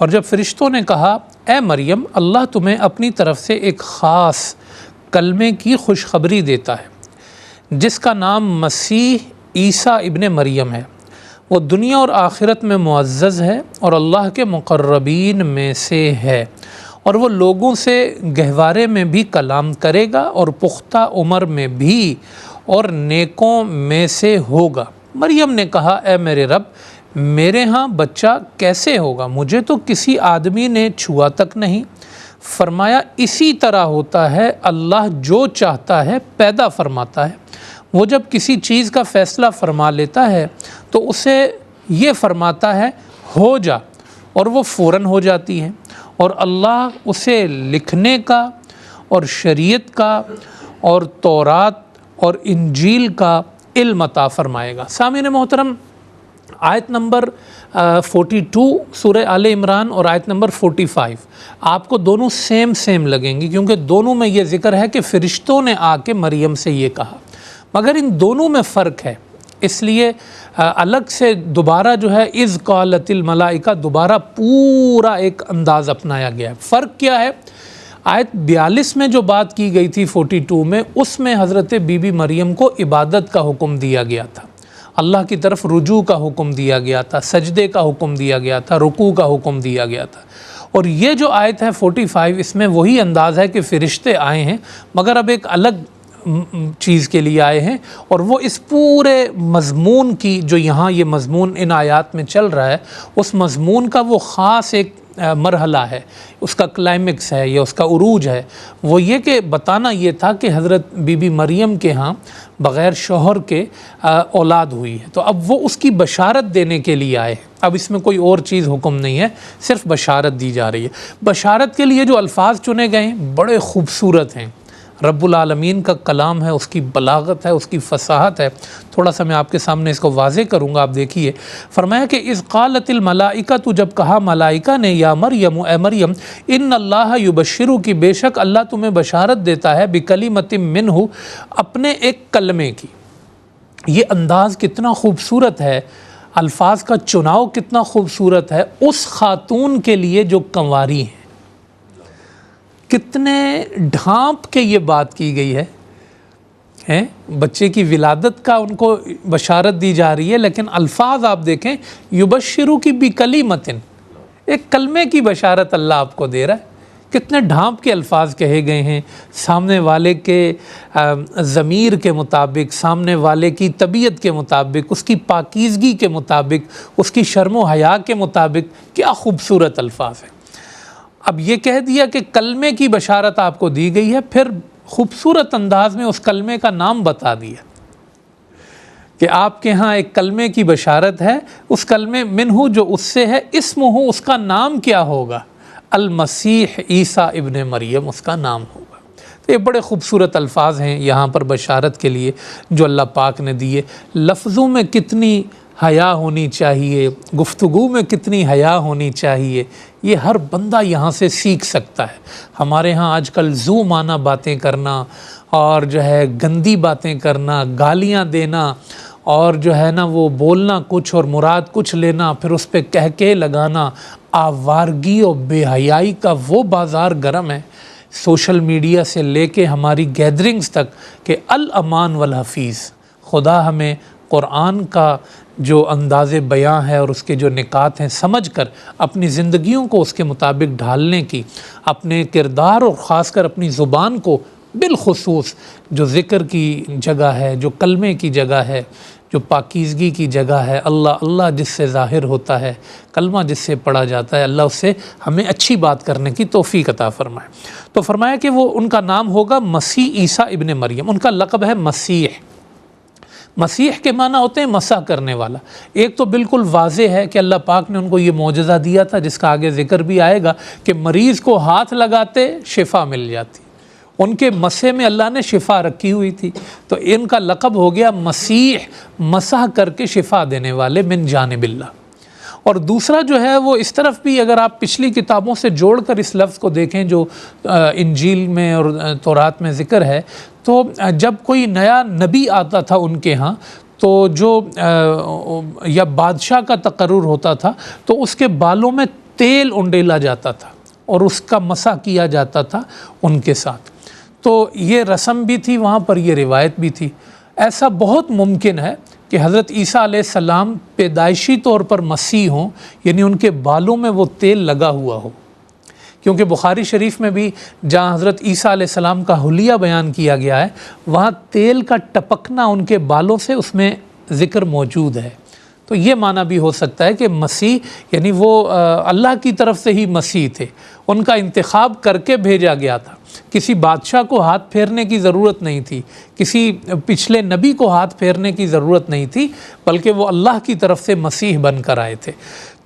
اور جب فرشتوں نے کہا اے مریم اللہ تمہیں اپنی طرف سے ایک خاص کلمے کی خوشخبری دیتا ہے جس کا نام مسیح عیسیٰ ابن مریم ہے، وہ دنیا اور آخرت میں معزز ہے اور اللہ کے مقربین میں سے ہے، اور وہ لوگوں سے گہوارے میں بھی کلام کرے گا اور پختہ عمر میں بھی اور نیکوں میں سے ہوگا۔ مریم نے کہا اے میرے رب میرے ہاں بچہ کیسے ہوگا؟ مجھے تو کسی آدمی نے چھوا تک نہیں۔ فرمایا اسی طرح ہوتا ہے، اللہ جو چاہتا ہے پیدا فرماتا ہے۔ وہ جب کسی چیز کا فیصلہ فرما لیتا ہے تو اسے یہ فرماتا ہے ہو جا، اور وہ فوراً ہو جاتی ہے، اور اللہ اسے لکھنے کا اور شریعت کا اور تورات اور انجیل کا علم عطا فرمائے گا۔ سامعین محترم، آیت نمبر 42 سورہ آل عمران اور آیت نمبر 45 آپ کو دونوں سیم لگیں گی، کیونکہ دونوں میں یہ ذکر ہے کہ فرشتوں نے آ کے مریم سے یہ کہا، مگر ان دونوں میں فرق ہے، اس لیے الگ سے دوبارہ جو ہے اذ قالت الملائکہ دوبارہ پورا ایک انداز اپنایا گیا ہے۔ فرق کیا ہے؟ آیت 42 میں جو بات کی گئی تھی 42 میں، اس میں حضرت بی بی مریم کو عبادت کا حکم دیا گیا تھا، اللہ کی طرف رجوع کا حکم دیا گیا تھا، سجدے کا حکم دیا گیا تھا، رکوع کا حکم دیا گیا تھا۔ اور یہ جو آیت ہے 45 اس میں وہی انداز ہے کہ فرشتے آئے ہیں، مگر اب ایک الگ چیز کے لیے آئے ہیں، اور وہ اس پورے مضمون کی جو یہاں یہ مضمون ان آیات میں چل رہا ہے، اس مضمون کا وہ خاص ایک مرحلہ ہے، اس کا کلائمیکس ہے یا اس کا عروج ہے، وہ یہ کہ بتانا یہ تھا کہ حضرت بی بی مریم کے ہاں بغیر شوہر کے اولاد ہوئی ہے، تو اب وہ اس کی بشارت دینے کے لیے آئے ہیں۔ اب اس میں کوئی اور چیز حکم نہیں ہے، صرف بشارت دی جا رہی ہے۔ بشارت کے لیے جو الفاظ چنے گئے ہیں بڑے خوبصورت ہیں، رب العالمین کا کلام ہے، اس کی بلاغت ہے، اس کی فصاحت ہے۔ تھوڑا سا میں آپ کے سامنے اس کو واضح کروں گا، آپ دیکھیے۔ فرمایا کہ اذ قالت الملائکہ، تو جب کہا ملائکہ نے یا مریم اے مریم ان اللہ یبشرو کی، بے شک اللہ تمہیں بشارت دیتا ہے بکلمۃ منہ، اپنے ایک کلمے کی۔ یہ انداز کتنا خوبصورت ہے، الفاظ کا چناؤ کتنا خوبصورت ہے اس خاتون کے لیے جو کنواری ہیں، کتنے ڈھانپ کے یہ بات کی گئی ہے، بچے کی ولادت کا ان کو بشارت دی جا رہی ہے، لیکن الفاظ آپ دیکھیں یبشرو کی بکلمۃ، ایک کلمے کی بشارت اللہ آپ کو دے رہا ہے۔ کتنے ڈھانپ کے الفاظ کہے گئے ہیں، سامنے والے کے ضمیر کے مطابق، سامنے والے کی طبیعت کے مطابق، اس کی پاکیزگی کے مطابق، اس کی شرم و حیا کے مطابق، کیا خوبصورت الفاظ ہیں۔ اب یہ کہہ دیا کہ کلمے کی بشارت آپ کو دی گئی ہے، پھر خوبصورت انداز میں اس کلمے کا نام بتا دیا کہ آپ کے ہاں ایک کلمے کی بشارت ہے، اس کلمے منہ جو اس سے ہے، اسمہ اس کا نام کیا ہوگا؟ المسیح عیسیٰ ابن مریم اس کا نام ہوگا۔ تو یہ بڑے خوبصورت الفاظ ہیں یہاں پر بشارت کے لیے جو اللہ پاک نے دیے۔ لفظوں میں کتنی حیا ہونی چاہیے، گفتگو میں کتنی حیا ہونی چاہیے، یہ ہر بندہ یہاں سے سیکھ سکتا ہے۔ ہمارے ہاں آج کل زو معنی باتیں کرنا اور جو ہے گندی باتیں کرنا، گالیاں دینا، اور جو ہے نا وہ بولنا کچھ اور مراد کچھ لینا، پھر اس پہ کہکے لگانا، آوارگی اور بے حیائی کا وہ بازار گرم ہے، سوشل میڈیا سے لے کے ہماری گیدرنگز تک، کہ الامان والحفیظ۔ خدا ہمیں قرآن کا جو انداز بیاں ہے اور اس کے جو نکات ہیں سمجھ کر اپنی زندگیوں کو اس کے مطابق ڈھالنے کی، اپنے کردار اور خاص کر اپنی زبان کو بالخصوص جو ذکر کی جگہ ہے، جو کلمے کی جگہ ہے، جو پاکیزگی کی جگہ ہے، اللہ اللہ جس سے ظاہر ہوتا ہے، کلمہ جس سے پڑھا جاتا ہے، اللہ اس سے ہمیں اچھی بات کرنے کی توفیق عطا فرمائے۔ تو فرمایا کہ وہ ان کا نام ہوگا مسیح عیسیٰ ابن مریم، ان کا لقب ہے مسیح۔ مسیح کے معنی ہوتے ہیں مسح کرنے والا۔ ایک تو بالکل واضح ہے کہ اللہ پاک نے ان کو یہ معجزہ دیا تھا جس کا آگے ذکر بھی آئے گا کہ مریض کو ہاتھ لگاتے شفا مل جاتی، ان کے مسح میں اللہ نے شفا رکھی ہوئی تھی، تو ان کا لقب ہو گیا مسیح، مسح کر کے شفا دینے والے من جانب اللہ۔ اور دوسرا جو ہے وہ اس طرف بھی اگر آپ پچھلی کتابوں سے جوڑ کر اس لفظ کو دیکھیں جو انجیل میں اور تورات میں ذکر ہے، تو جب کوئی نیا نبی آتا تھا ان کے ہاں تو جو یا بادشاہ کا تقرر ہوتا تھا تو اس کے بالوں میں تیل انڈیلا جاتا تھا اور اس کا مسح کیا جاتا تھا ان کے ساتھ. تو یہ رسم بھی تھی وہاں پر، یہ روایت بھی تھی. ایسا بہت ممکن ہے کہ حضرت عیسیٰ علیہ السلام پیدائشی طور پر مسیح ہوں، یعنی ان کے بالوں میں وہ تیل لگا ہوا ہو، کیونکہ بخاری شریف میں بھی جہاں حضرت عیسیٰ علیہ السلام کا حلیہ بیان کیا گیا ہے وہاں تیل کا ٹپکنا ان کے بالوں سے اس میں ذکر موجود ہے. تو یہ معنی بھی ہو سکتا ہے کہ مسیح یعنی وہ اللہ کی طرف سے ہی مسیح تھے، ان کا انتخاب کر کے بھیجا گیا تھا. کسی بادشاہ کو ہاتھ پھیرنے کی ضرورت نہیں تھی، کسی پچھلے نبی کو ہاتھ پھیرنے کی ضرورت نہیں تھی، بلکہ وہ اللہ کی طرف سے مسیح بن کر آئے تھے.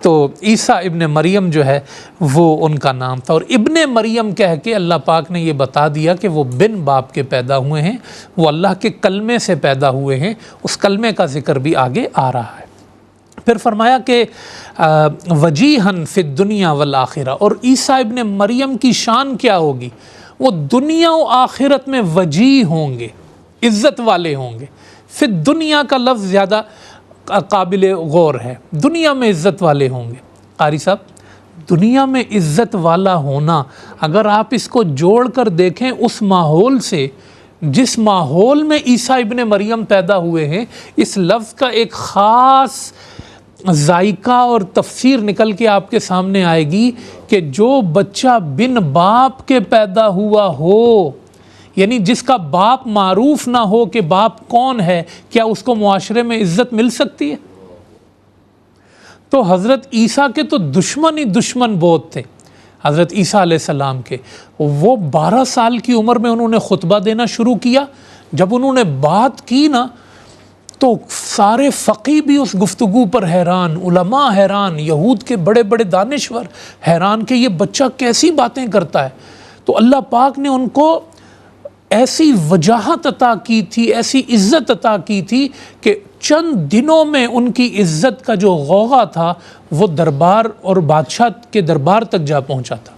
تو عیسیٰ ابن مریم جو ہے وہ ان کا نام تھا، اور ابن مریم کہہ کے اللہ پاک نے یہ بتا دیا کہ وہ بن باپ کے پیدا ہوئے ہیں، وہ اللہ کے کلمے سے پیدا ہوئے ہیں. اس کلمے کا ذکر بھی آگے آ رہا ہے. پھر فرمایا کہ وجیہن فی الدنیا والآخرہ، اور عیسیٰ ابن مریم کی شان کیا ہوگی؟ وہ دنیا و آخرت میں وجیہ ہوں گے، عزت والے ہوں گے. فی الدنیا کا لفظ زیادہ قابل غور ہے، دنیا میں عزت والے ہوں گے. قاری صاحب، دنیا میں عزت والا ہونا اگر آپ اس کو جوڑ کر دیکھیں اس ماحول سے جس ماحول میں عیسیٰ ابن مریم پیدا ہوئے ہیں، اس لفظ کا ایک خاص ذائقہ اور تفسیر نکل کے آپ کے سامنے آئے گی کہ جو بچہ بن باپ کے پیدا ہوا ہو، یعنی جس کا باپ معروف نہ ہو کہ باپ کون ہے، کیا اس کو معاشرے میں عزت مل سکتی ہے؟ تو حضرت عیسیٰ کے تو دشمن ہی دشمن بہت تھے. حضرت عیسیٰ علیہ السلام کے وہ 12 سال کی عمر میں انہوں نے خطبہ دینا شروع کیا. جب انہوں نے بات کی نا تو سارے فقی بھی اس گفتگو پر حیران، علماء حیران، یہود کے بڑے بڑے دانشور حیران کہ یہ بچہ کیسی باتیں کرتا ہے. تو اللہ پاک نے ان کو ایسی وجاہت عطا کی تھی، ایسی عزت عطا کی تھی کہ چند دنوں میں ان کی عزت کا جو غوغا تھا وہ دربار اور بادشاہ کے دربار تک جا پہنچا تھا.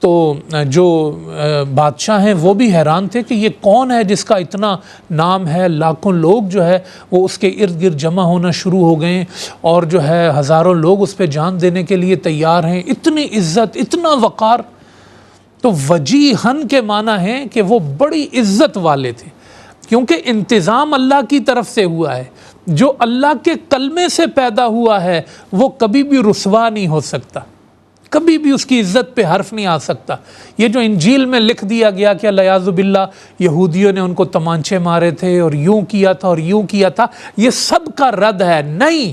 تو جو بادشاہ ہیں وہ بھی حیران تھے کہ یہ کون ہے جس کا اتنا نام ہے. لاکھوں لوگ جو ہے وہ اس کے ارد گرد جمع ہونا شروع ہو گئے اور جو ہے ہزاروں لوگ اس پہ جان دینے کے لیے تیار ہیں. اتنی عزت، اتنا وقار. تو وجیہن کے معنی ہے کہ وہ بڑی عزت والے تھے، کیونکہ انتظام اللہ کی طرف سے ہوا ہے. جو اللہ کے کلمے سے پیدا ہوا ہے وہ کبھی بھی رسوا نہیں ہو سکتا، کبھی بھی اس کی عزت پہ حرف نہیں آ سکتا. یہ جو انجیل میں لکھ دیا گیا کہ الیاذ باللہ یہودیوں نے ان کو تمانچے مارے تھے اور یوں کیا تھا اور یوں کیا تھا، یہ سب کا رد ہے. نہیں،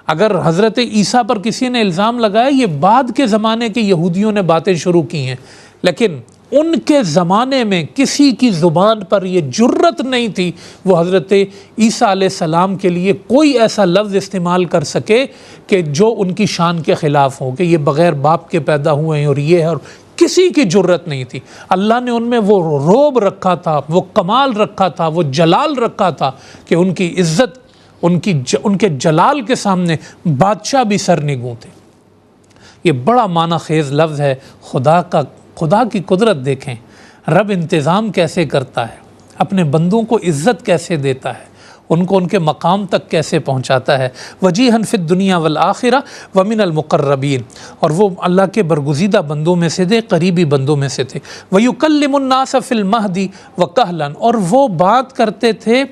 اگر حضرت عیسیٰ پر کسی نے الزام لگایا، یہ بعد کے زمانے کے یہودیوں نے باتیں شروع کی ہیں، لیکن ان کے زمانے میں کسی کی زبان پر یہ جرت نہیں تھی وہ حضرت عیسیٰ علیہ السلام کے لیے کوئی ایسا لفظ استعمال کر سکے کہ جو ان کی شان کے خلاف ہو، کہ یہ بغیر باپ کے پیدا ہوئے ہیں اور یہ ہے. اور کسی کی جرت نہیں تھی. اللہ نے ان میں وہ روب رکھا تھا، وہ کمال رکھا تھا، وہ جلال رکھا تھا کہ ان کی عزت، ان کے جلال کے سامنے بادشاہ بھی سرنگوں تھے. یہ بڑا معنی خیز لفظ ہے. خدا کی قدرت دیکھیں، رب انتظام کیسے کرتا ہے، اپنے بندوں کو عزت کیسے دیتا ہے، ان کو ان کے مقام تک کیسے پہنچاتا ہے. وجیہن فی الدنیا والآخرہ ومن المقربین، اور وہ اللہ کے برگزیدہ بندوں میں سے تھے، قریبی بندوں میں سے تھے. ویکلم الناس فی المہد وکہلا، اور وہ بات کرتے تھے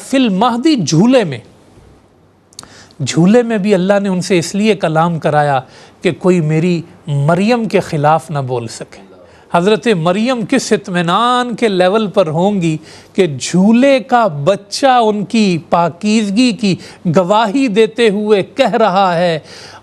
فی المہدی، جھولے میں. جھولے میں بھی اللہ نے ان سے اس لیے کلام کرایا کہ کوئی میری مریم کے خلاف نہ بول سکے. حضرت مریم کس اطمینان کے لیول پر ہوں گی کہ جھولے کا بچہ ان کی پاکیزگی کی گواہی دیتے ہوئے کہہ رہا ہے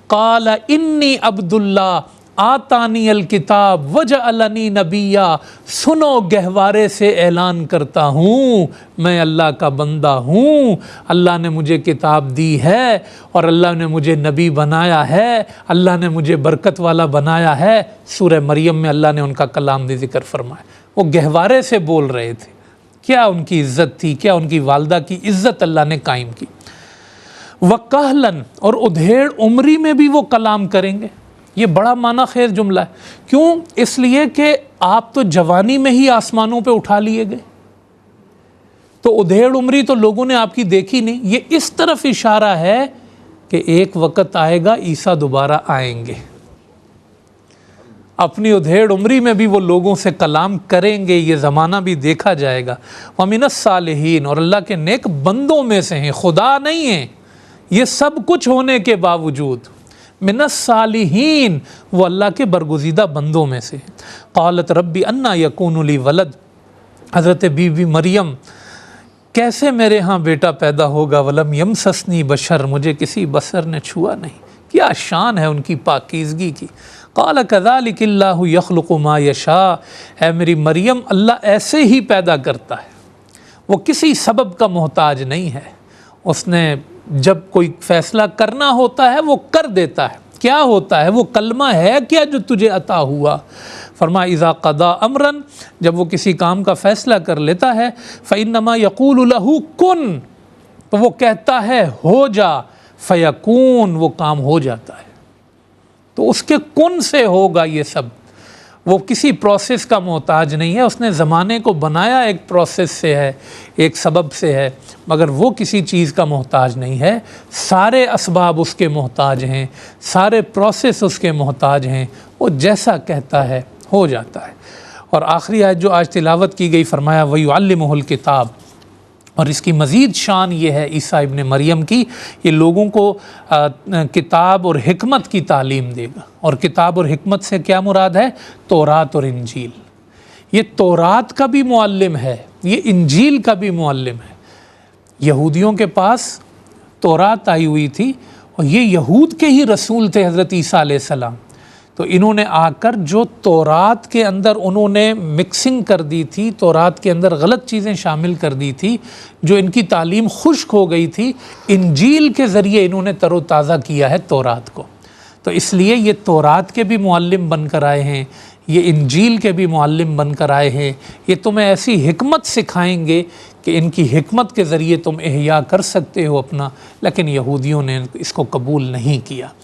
قال انی عبد اللہ آتانی الکتاب وجعلنی نبیا. سنو، گہوارے سے اعلان کرتا ہوں میں اللہ کا بندہ ہوں، اللہ نے مجھے کتاب دی ہے اور اللہ نے مجھے نبی بنایا ہے، اللہ نے مجھے برکت والا بنایا ہے. سورہ مریم میں اللہ نے ان کا کلام بھی ذکر فرمایا. وہ گہوارے سے بول رہے تھے. کیا ان کی عزت تھی، کیا ان کی والدہ کی عزت اللہ نے قائم کی. وکہلن، اور ادھیڑ عمری میں بھی وہ کلام کریں گے. یہ بڑا معنی خیز جملہ ہے. کیوں؟ اس لیے کہ آپ تو جوانی میں ہی آسمانوں پہ اٹھا لیے گئے، تو ادھیڑ عمری تو لوگوں نے آپ کی دیکھی نہیں. یہ اس طرف اشارہ ہے کہ ایک وقت آئے گا عیسیٰ دوبارہ آئیں گے، اپنی ادھیڑ عمری میں بھی وہ لوگوں سے کلام کریں گے، یہ زمانہ بھی دیکھا جائے گا۔ وَمِنَ الصَّالِحِينَ، اور اللہ کے نیک بندوں میں سے ہیں، خدا نہیں ہیں، یہ سب کچھ ہونے کے باوجود من الصالحین، وہ اللہ کے برگزیدہ بندوں میں سے ہیں۔ قالت ربی انا یکون لی ولد، حضرت بی بی مریم کیسے میرے ہاں بیٹا پیدا ہوگا، ولم یمسسنی بشر، مجھے کسی بشر نے چھوا نہیں۔ کیا شان ہے ان کی پاکیزگی کی۔ قال کذالک اللہ یخلق ما یشاء، اے میری مریم اللہ ایسے ہی پیدا کرتا ہے، وہ کسی سبب کا محتاج نہیں ہے، اس نے جب کوئی فیصلہ کرنا ہوتا ہے وہ کر دیتا ہے۔ کیا ہوتا ہے وہ کلمہ ہے کیا جو تجھے عطا ہوا؟ فرمایا اذا قضا امرا، جب وہ کسی کام کا فیصلہ کر لیتا ہے، فانما یقول له کن، تو وہ کہتا ہے ہو جا، فیکون، وہ کام ہو جاتا ہے۔ تو اس کے کن سے ہوگا یہ سب، وہ کسی پروسیس کا محتاج نہیں ہے، اس نے زمانے کو بنایا ایک پروسیس سے ہے، ایک سبب سے ہے، مگر وہ کسی چیز کا محتاج نہیں ہے، سارے اسباب اس کے محتاج ہیں، سارے پروسیس اس کے محتاج ہیں، وہ جیسا کہتا ہے ہو جاتا ہے۔ اور آخری آیت جو آج تلاوت کی گئی، فرمایا وَيُعَلِّمُهُ الْكِتَابَ، اور اس کی مزید شان یہ ہے عیسیٰ ابن مریم کی، یہ لوگوں کو کتاب اور حکمت کی تعلیم دے گا۔ اور کتاب اور حکمت سے کیا مراد ہے؟ تورات اور انجیل۔ یہ تورات کا بھی معلم ہے، یہ انجیل کا بھی معلم ہے۔ یہودیوں کے پاس تورات آئی ہوئی تھی، اور یہ یہود کے ہی رسول تھے حضرت عیسیٰ علیہ السلام، تو انہوں نے آ کر جو تورات کے اندر انہوں نے مکسنگ کر دی تھی، تورات کے اندر غلط چیزیں شامل کر دی تھی، جو ان کی تعلیم خشک ہو گئی تھی، انجیل کے ذریعے انہوں نے تر و تازہ کیا ہے تورات کو۔ تو اس لیے یہ تورات کے بھی معلم بن کر آئے ہیں، یہ انجیل کے بھی معلم بن کر آئے ہیں، یہ تمہیں ایسی حکمت سکھائیں گے کہ ان کی حکمت کے ذریعے تم احیا کر سکتے ہو اپنا، لیکن یہودیوں نے اس کو قبول نہیں کیا۔